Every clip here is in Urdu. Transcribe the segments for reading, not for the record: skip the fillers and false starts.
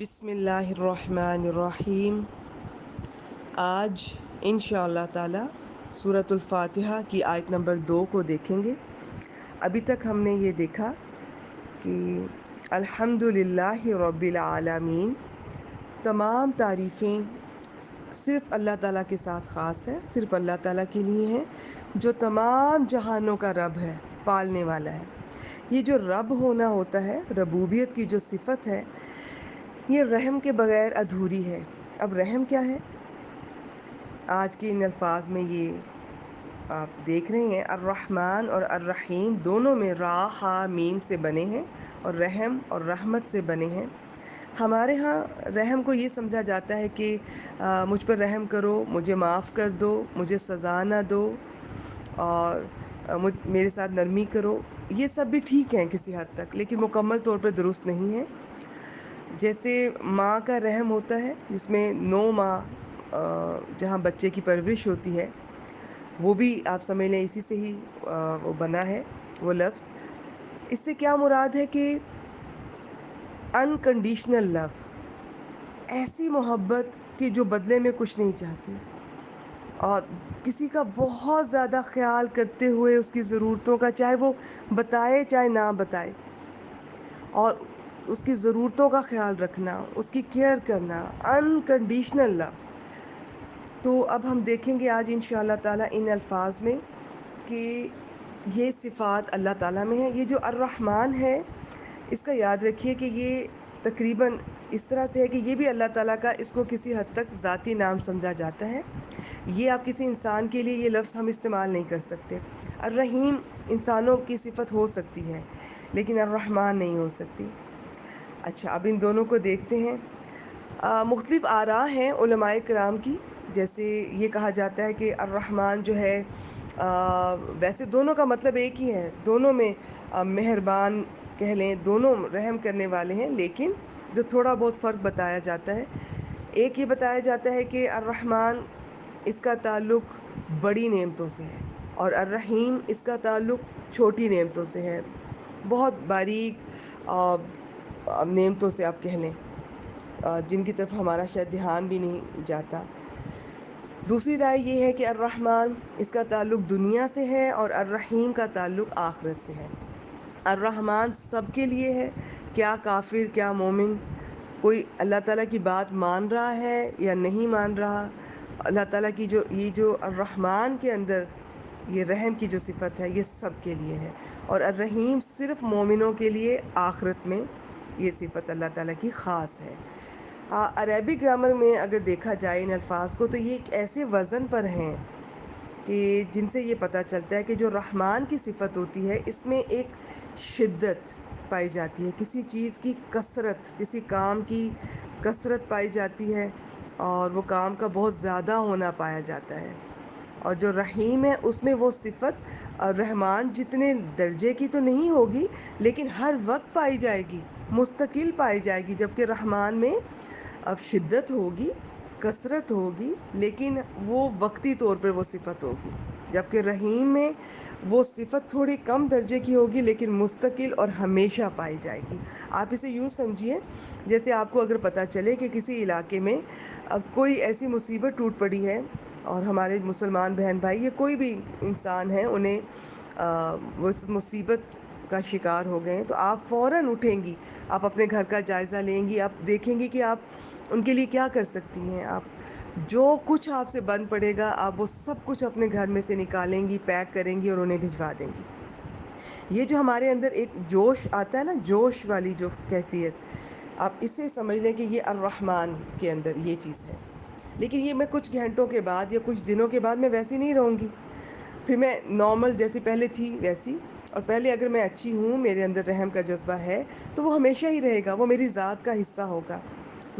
بسم اللہ الرحمن الرحیم۔ آج انشاءاللہ تعالی سورۃ الفاتحہ کی آیت نمبر 2 کو دیکھیں گے۔ ابھی تک ہم نے یہ دیکھا کہ الحمد للہ رب العالمین، تمام تعریفیں صرف اللہ تعالیٰ کے ساتھ خاص ہے، صرف اللہ تعالیٰ کے لیے ہیں جو تمام جہانوں کا رب ہے، پالنے والا ہے۔ یہ جو رب ہونا ہوتا ہے، ربوبیت کی جو صفت ہے، یہ رحم کے بغیر ادھوری ہے۔ اب رحم کیا ہے؟ آج کے ان الفاظ میں یہ آپ دیکھ رہے ہیں، الرحمن اور الرحیم دونوں میں را ہا میم سے بنے ہیں، اور رحم اور رحمت سے بنے ہیں۔ ہمارے ہاں رحم کو یہ سمجھا جاتا ہے کہ مجھ پر رحم کرو، مجھے معاف کر دو، مجھے سزا نہ دو، اور میرے ساتھ نرمی کرو۔ یہ سب بھی ٹھیک ہیں کسی حد تک، لیکن مکمل طور پر درست نہیں ہے۔ جیسے ماں کا رحم ہوتا ہے، جس میں 9 ماہ جہاں بچے کی پرورش ہوتی ہے، وہ بھی آپ سمجھ لیں اسی سے ہی وہ بنا ہے وہ لفظ۔ اس سے کیا مراد ہے کہ انکنڈیشنل لو، ایسی محبت کہ جو بدلے میں کچھ نہیں چاہتی، اور کسی کا بہت زیادہ خیال کرتے ہوئے اس کی ضرورتوں کا، چاہے وہ بتائے چاہے نہ بتائے، اور اس کی ضرورتوں کا خیال رکھنا، اس کی کیئر کرنا، انکنڈیشنل لو۔ تو اب ہم دیکھیں گے آج انشاءاللہ تعالیٰ ان الفاظ میں کہ یہ صفات اللہ تعالیٰ میں ہے۔ یہ جو الرحمن ہے، اس کا یاد رکھیے کہ یہ تقریباً اس طرح سے ہے کہ یہ بھی اللہ تعالیٰ کا، اس کو کسی حد تک ذاتی نام سمجھا جاتا ہے۔ یہ آپ کسی انسان کے لیے یہ لفظ ہم استعمال نہیں کر سکتے۔ الرحیم انسانوں کی صفت ہو سکتی ہے، لیکن الرحمن نہیں ہو سکتی۔ اچھا، اب ان دونوں کو دیکھتے ہیں۔ مختلف آراء ہیں علماء کرام کی۔ جیسے یہ کہا جاتا ہے کہ الرحمن جو ہے، ویسے دونوں کا مطلب ایک ہی ہے، دونوں میں مہربان کہہ لیں، دونوں رحم کرنے والے ہیں، لیکن جو تھوڑا بہت فرق بتایا جاتا ہے، ایک یہ بتایا جاتا ہے کہ الرحمن اس کا تعلق بڑی نعمتوں سے ہے، اور الرحیم اس کا تعلق چھوٹی نعمتوں سے ہے، بہت باریک نعمتوں سے آپ کہہ لیں، جن کی طرف ہمارا شاید دھیان بھی نہیں جاتا۔ دوسری رائے یہ ہے کہ الرحمن اس کا تعلق دنیا سے ہے، اور الرحیم کا تعلق آخرت سے ہے۔ الرحمن سب کے لیے ہے، کیا کافر کیا مومن، کوئی اللہ تعالیٰ کی بات مان رہا ہے یا نہیں مان رہا، اللہ تعالیٰ کی جو الرحمن کے اندر یہ رحم کی جو صفت ہے، یہ سب کے لیے ہے۔ اور الرحیم صرف مومنوں کے لیے آخرت میں یہ صفت اللہ تعالیٰ کی خاص ہے۔ عربی گرامر میں اگر دیکھا جائے ان الفاظ کو، تو یہ ایک ایسے وزن پر ہیں کہ جن سے یہ پتہ چلتا ہے کہ جو رحمان کی صفت ہوتی ہے، اس میں ایک شدت پائی جاتی ہے، کسی چیز کی کثرت، کسی کام کی کثرت پائی جاتی ہے، اور وہ کام کا بہت زیادہ ہونا پایا جاتا ہے۔ اور جو رحیم ہے، اس میں وہ صفت رحمان جتنے درجے کی تو نہیں ہوگی، لیکن ہر وقت پائی جائے گی، مستقل پائی جائے گی، جبکہ رحمان میں اب شدت ہوگی، کثرت ہوگی، لیکن وہ وقتی طور پر وہ صفت ہوگی، جبکہ رحیم میں وہ صفت تھوڑی کم درجے کی ہوگی، لیکن مستقل اور ہمیشہ پائی جائے گی۔ آپ اسے یوں سمجھیے، جیسے آپ کو اگر پتہ چلے کہ کسی علاقے میں کوئی ایسی مصیبت ٹوٹ پڑی ہے، اور ہمارے مسلمان بہن بھائی، یہ کوئی بھی انسان ہیں، انہیں وہ اس مصیبت کا شکار ہو گئے ہیں، تو آپ فوراً اٹھیں گی، آپ اپنے گھر کا جائزہ لیں گی، آپ دیکھیں گی کہ آپ ان کے لیے کیا کر سکتی ہیں۔ آپ جو کچھ آپ سے بن پڑے گا، آپ وہ سب کچھ اپنے گھر میں سے نکالیں گی، پیک کریں گی اور انہیں بھجوا دیں گی۔ یہ جو ہمارے اندر ایک جوش آتا ہے نا، جوش والی جو کیفیت، آپ اسے سمجھ لیں کہ یہ الرحمن کے اندر یہ چیز ہے۔ لیکن یہ میں کچھ گھنٹوں کے بعد یا کچھ دنوں کے بعد میں ویسی نہیں رہوں گی، پھر میں نارمل جیسی پہلے تھی ویسی، اور پہلے اگر میں اچھی ہوں، میرے اندر رحم کا جذبہ ہے، تو وہ ہمیشہ ہی رہے گا، وہ میری ذات کا حصہ ہوگا۔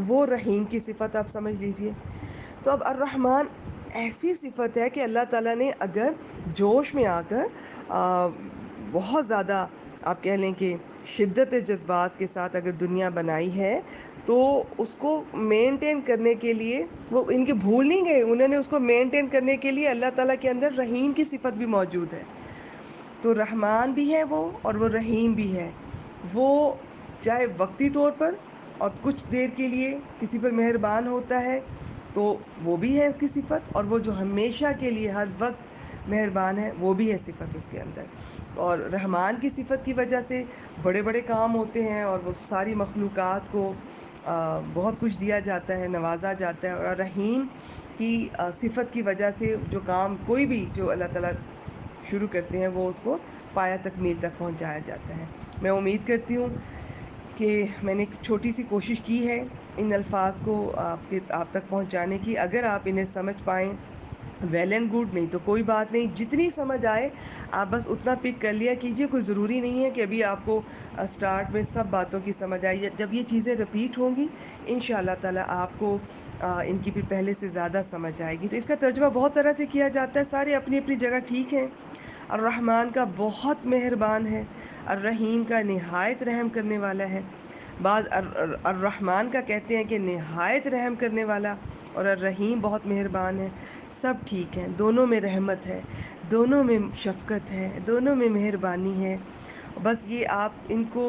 وہ رحیم کی صفت آپ سمجھ لیجئے۔ تو اب الرحمن ایسی صفت ہے کہ اللہ تعالیٰ نے اگر جوش میں آ کر بہت زیادہ آپ کہہ لیں کہ شدت جذبات کے ساتھ اگر دنیا بنائی ہے، تو اس کو مینٹین کرنے کے لیے وہ ان کے بھول نہیں گئے، انہوں نے اس کو مینٹین کرنے کے لیے اللہ تعالیٰ کے اندر رحیم کی صفت بھی موجود ہے۔ تو رحمان بھی ہے وہ، اور وہ رحیم بھی ہے۔ وہ چاہے وقتی طور پر اور کچھ دیر کے لیے کسی پر مہربان ہوتا ہے تو وہ بھی ہے اس کی صفت، اور وہ جو ہمیشہ کے لیے ہر وقت مہربان ہے وہ بھی ہے صفت اس کے اندر. اور رحمان کی صفت کی وجہ سے بڑے بڑے کام ہوتے ہیں، اور وہ ساری مخلوقات کو بہت کچھ دیا جاتا ہے، نوازا جاتا ہے. اور رحیم کی صفت کی وجہ سے جو کام کوئی بھی جو اللہ تعالیٰ شروع کرتے ہیں وہ اس کو پایا تکمیل تک پہنچایا جاتا ہے. میں امید کرتی ہوں کہ میں نے ایک چھوٹی سی کوشش کی ہے ان الفاظ کو آپ تک پہنچانے کی. اگر آپ انہیں سمجھ پائیں ویل اینڈ گڈ، نہیں تو کوئی بات نہیں. جتنی سمجھ آئے آپ بس اتنا پک کر لیا کیجیے. کوئی ضروری نہیں ہے کہ ابھی آپ کو اسٹارٹ میں سب باتوں کی سمجھ آئی. جب یہ چیزیں رپیٹ ہوں گی ان شاء اللہ تعالیٰ آپ کو ان کی بھی پہلے سے زیادہ سمجھ آئے گی. تو اس کا ترجمہ بہت طرح سے کیا جاتا ہے، سارے اپنی اپنی جگہ ٹھیک ہیں. الرحمن کا بہت مہربان ہے، الرحیم کا نہایت رحم کرنے والا ہے. بعض الرحمن کا کہتے ہیں کہ نہایت رحم کرنے والا، اور الرحیم بہت مہربان ہے. سب ٹھیک ہیں، دونوں میں رحمت ہے، دونوں میں شفقت ہے، دونوں میں مہربانی ہے. بس یہ آپ ان کو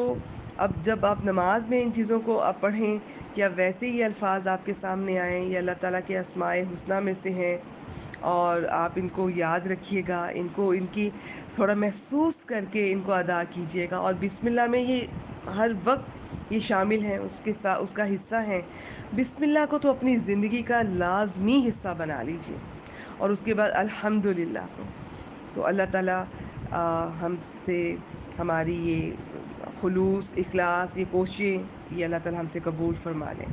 اب جب آپ نماز میں ان چیزوں کو آپ پڑھیں، یا ویسے ہی الفاظ آپ کے سامنے آئیں، یہ اللہ تعالیٰ کے اسماء حسنیٰ میں سے ہیں، اور آپ ان کو یاد رکھیے گا، ان کی تھوڑا محسوس کر کے ان کو ادا کیجیے گا. اور بسم اللہ میں یہ ہر وقت یہ شامل ہیں، اس کا حصہ ہیں. بسم اللہ کو تو اپنی زندگی کا لازمی حصہ بنا لیجیے، اور اس کے بعد الحمدللہ کو. تو اللہ تعالیٰ ہم سے ہماری یہ خلوص، اخلاص، یہ کوششیں، یہ اللہ تعالیٰ ہم سے قبول فرما لیں.